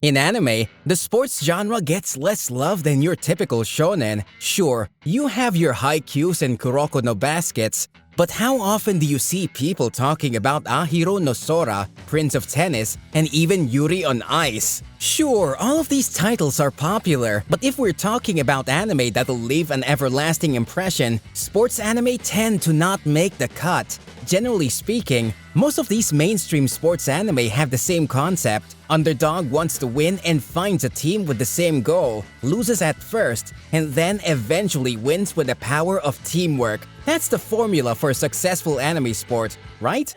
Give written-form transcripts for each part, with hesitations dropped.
In anime, the sports genre gets less love than your typical shonen. Sure, you have your Haikyuus and Kuroko no baskets, but how often do you see people talking about Ahiru no Sora, Prince of Tennis, and even Yuri on Ice? Sure, all of these titles are popular, but if we're talking about anime that'll leave an everlasting impression, sports anime tend to not make the cut. Generally speaking, most of these mainstream sports anime have the same concept. Underdog wants to win and finds a team with the same goal, loses at first, and then eventually wins with the power of teamwork. That's the formula for a successful anime sport, right?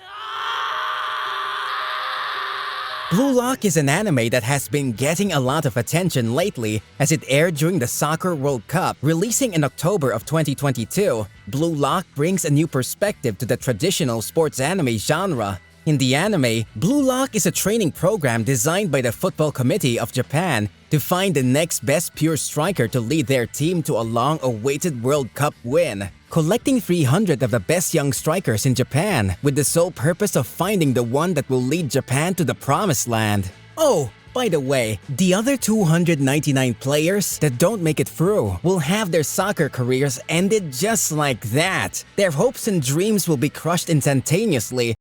Blue Lock is an anime that has been getting a lot of attention lately as it aired during the Soccer World Cup, releasing in October of 2022. Blue Lock brings a new perspective to the traditional sports anime genre. In the anime, Blue Lock is a training program designed by the Football Committee of Japan to find the next best pure striker to lead their team to a long-awaited World Cup win, collecting 300 of the best young strikers in Japan with the sole purpose of finding the one that will lead Japan to the promised land. Oh, by the way, the other 299 players that don't make it through will have their soccer careers ended just like that. Their hopes and dreams will be crushed instantaneously.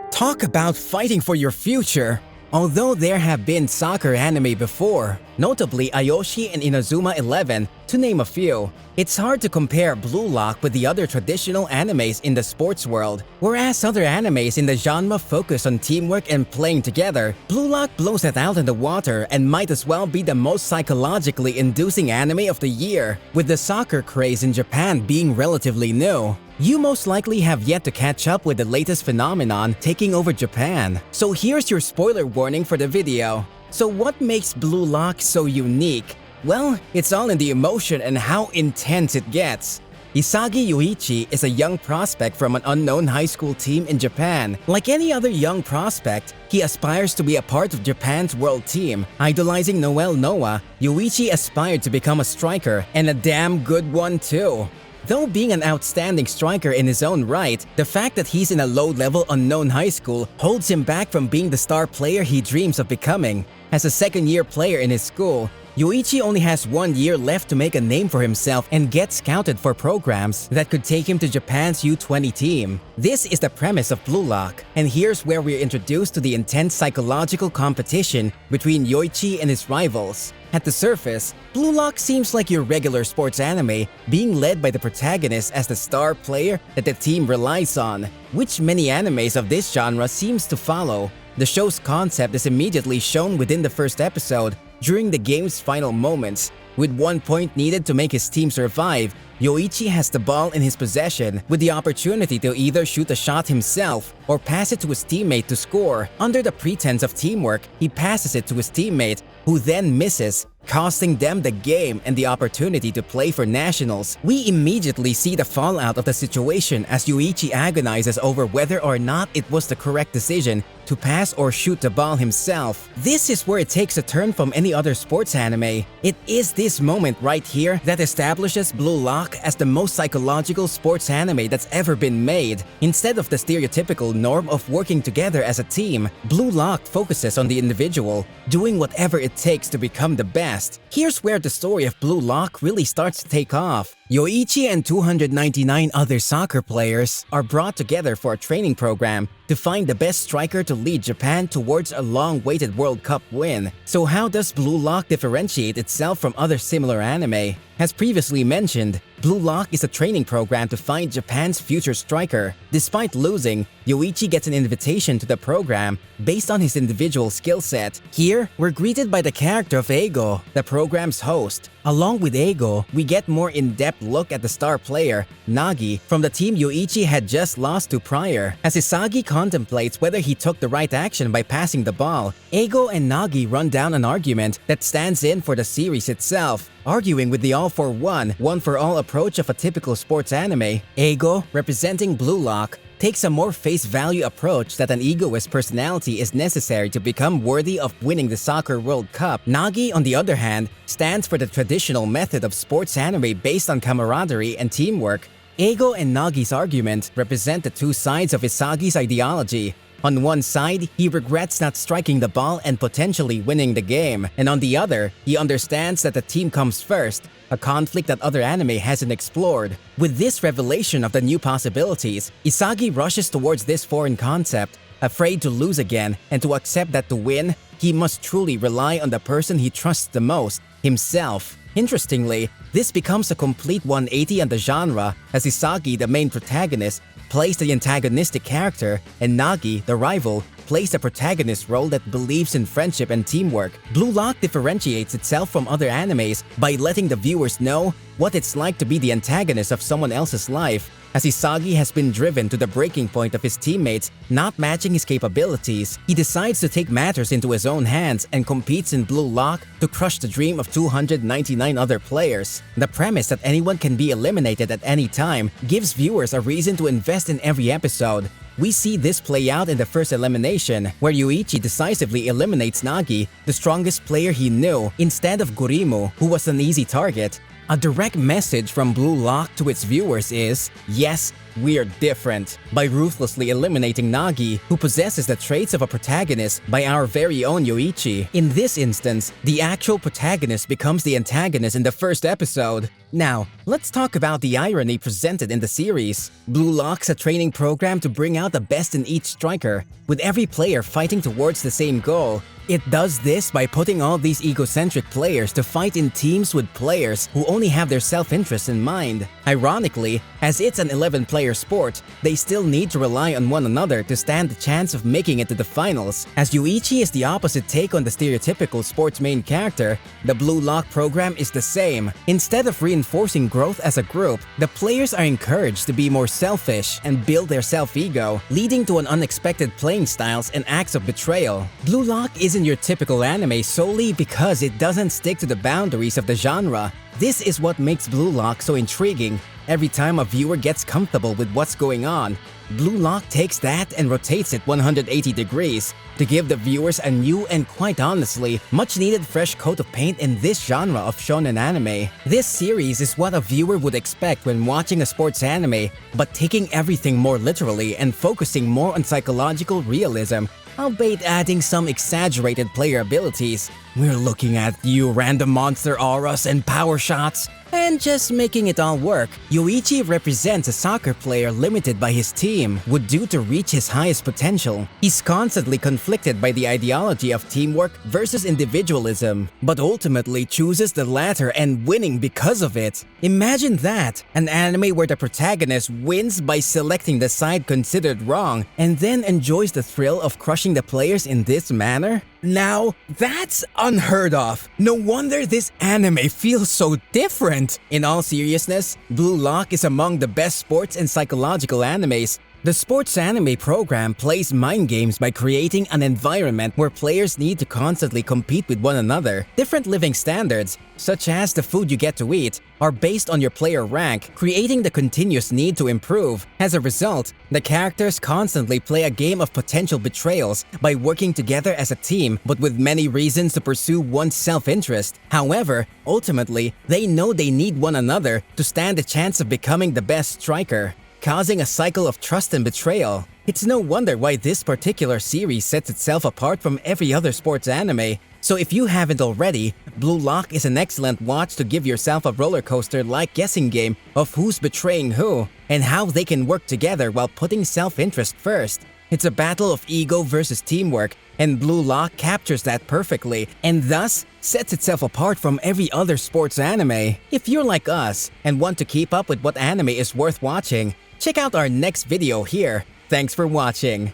Talk about fighting for your future! Although there have been soccer anime before, notably Ayoshi and Inazuma 11, to name a few, it's hard to compare Blue Lock with the other traditional animes in the sports world. Whereas other animes in the genre focus on teamwork and playing together, Blue Lock blows it out in the water and might as well be the most psychologically inducing anime of the year, with the soccer craze in Japan being relatively new. You most likely have yet to catch up with the latest phenomenon taking over Japan. So here's your spoiler warning for the video. So what makes Blue Lock so unique? Well, it's all in the emotion and how intense it gets. Isagi Yuichi is a young prospect from an unknown high school team in Japan. Like any other young prospect, he aspires to be a part of Japan's world team. Idolizing Noel Noah, Yuichi aspired to become a striker, and a damn good one too. Though being an outstanding striker in his own right, the fact that he's in a low-level unknown high school holds him back from being the star player he dreams of becoming. As a second-year player in his school, Yuichi only has 1 year left to make a name for himself and get scouted for programs that could take him to Japan's U20 team. This is the premise of Blue Lock, and here's where we're introduced to the intense psychological competition between Yuichi and his rivals. At the surface, Blue Lock seems like your regular sports anime, being led by the protagonist as the star player that the team relies on, which many animes of this genre seems to follow. The show's concept is immediately shown within the first episode, during the game's final moments. With 1 point needed to make his team survive, Yoichi has the ball in his possession with the opportunity to either shoot a shot himself or pass it to his teammate to score. Under the pretense of teamwork, he passes it to his teammate, who then misses, costing them the game and the opportunity to play for nationals. We immediately see the fallout of the situation as Yuichi agonizes over whether or not it was the correct decision to pass or shoot the ball himself. This is where it takes a turn from any other sports anime. It is this moment right here that establishes Blue Lock as the most psychological sports anime that's ever been made. Instead of the stereotypical norm of working together as a team, Blue Lock focuses on the individual, doing whatever it takes to become the best. Here's where the story of Blue Lock really starts to take off. Yoichi and 299 other soccer players are brought together for a training program to find the best striker to lead Japan towards a long-awaited World Cup win. So how does Blue Lock differentiate itself from other similar anime? As previously mentioned, Blue Lock is a training program to find Japan's future striker. Despite losing, Yoichi gets an invitation to the program based on his individual skill set. Here, we're greeted by the character of Eigo, the program's host. Along with Eigo, we get more in-depth look at the star player, Nagi, from the team Yoichi had just lost to prior. As Isagi contemplates whether he took the right action by passing the ball, Eigo and Nagi run down an argument that stands in for the series itself. Arguing with the all-for-one, one-for-all approach of a typical sports anime, Eigo, representing Blue Lock, takes a more face-value approach that an egoist personality is necessary to become worthy of winning the Soccer World Cup. Nagi, on the other hand, stands for the traditional method of sports anime based on camaraderie and teamwork. Eigo and Nagi's argument represent the two sides of Isagi's ideology. On one side, he regrets not striking the ball and potentially winning the game, and on the other, he understands that the team comes first, a conflict that other anime hasn't explored. With this revelation of the new possibilities, Isagi rushes towards this foreign concept, afraid to lose again and to accept that to win, he must truly rely on the person he trusts the most, himself. Interestingly, this becomes a complete 180 on the genre, as Isagi, the main protagonist, plays the antagonistic character, and Nagi, the rival, plays the protagonist role that believes in friendship and teamwork. Blue Lock differentiates itself from other animes by letting the viewers know what it's like to be the antagonist of someone else's life, as Isagi has been driven to the breaking point of his teammates not matching his capabilities. He decides to take matters into his own hands and competes in Blue Lock to crush the dream of 299 other players. The premise that anyone can be eliminated at any time gives viewers a reason to invest in every episode. We see this play out in the first elimination, where Yuichi decisively eliminates Nagi, the strongest player he knew, instead of Gurimu, who was an easy target. A direct message from Blue Lock to its viewers is, yes, we're different, by ruthlessly eliminating Nagi, who possesses the traits of a protagonist, by our very own Yuichi. In this instance, the actual protagonist becomes the antagonist in the first episode. Now, let's talk about the irony presented in the series. Blue Lock's a training program to bring out the best in each striker, with every player fighting towards the same goal. It does this by putting all these egocentric players to fight in teams with players who only have their self-interest in mind. Ironically, as it's an 11-player sport, they still need to rely on one another to stand the chance of making it to the finals. As Yuichi is the opposite take on the stereotypical sports main character, the Blue Lock program is the same. Instead of reinforcing growth as a group, the players are encouraged to be more selfish and build their self-ego, leading to an unexpected playing styles and acts of betrayal. Blue Lock isn't your typical anime solely because it doesn't stick to the boundaries of the genre. This is what makes Blue Lock so intriguing. Every time a viewer gets comfortable with what's going on, Blue Lock takes that and rotates it 180 degrees to give the viewers a new and, quite honestly, much-needed fresh coat of paint in this genre of shonen anime. This series is what a viewer would expect when watching a sports anime, but taking everything more literally and focusing more on psychological realism, albeit adding some exaggerated player abilities. We're looking at you random monster auras and power shots, and just making it all work. Yuichi represents a soccer player limited by his team, would do to reach his highest potential. He's constantly conflicted by the ideology of teamwork versus individualism, but ultimately chooses the latter and winning because of it. Imagine that, an anime where the protagonist wins by selecting the side considered wrong, and then enjoys the thrill of crushing the players in this manner? Now, that's unheard of. No wonder this anime feels so different. In all seriousness, Blue Lock is among the best sports and psychological animes. The sports anime program plays mind games by creating an environment where players need to constantly compete with one another. Different living standards, such as the food you get to eat, are based on your player rank, creating the continuous need to improve. As a result, the characters constantly play a game of potential betrayals by working together as a team, but with many reasons to pursue one's self-interest. However, ultimately, they know they need one another to stand a chance of becoming the best striker, causing a cycle of trust and betrayal. It's no wonder why this particular series sets itself apart from every other sports anime. So if you haven't already, Blue Lock is an excellent watch to give yourself a roller coaster-like guessing game of who's betraying who, and how they can work together while putting self-interest first. It's a battle of ego versus teamwork, and Blue Lock captures that perfectly, and thus sets itself apart from every other sports anime. If you're like us and want to keep up with what anime is worth watching, check out our next video here. Thanks for watching.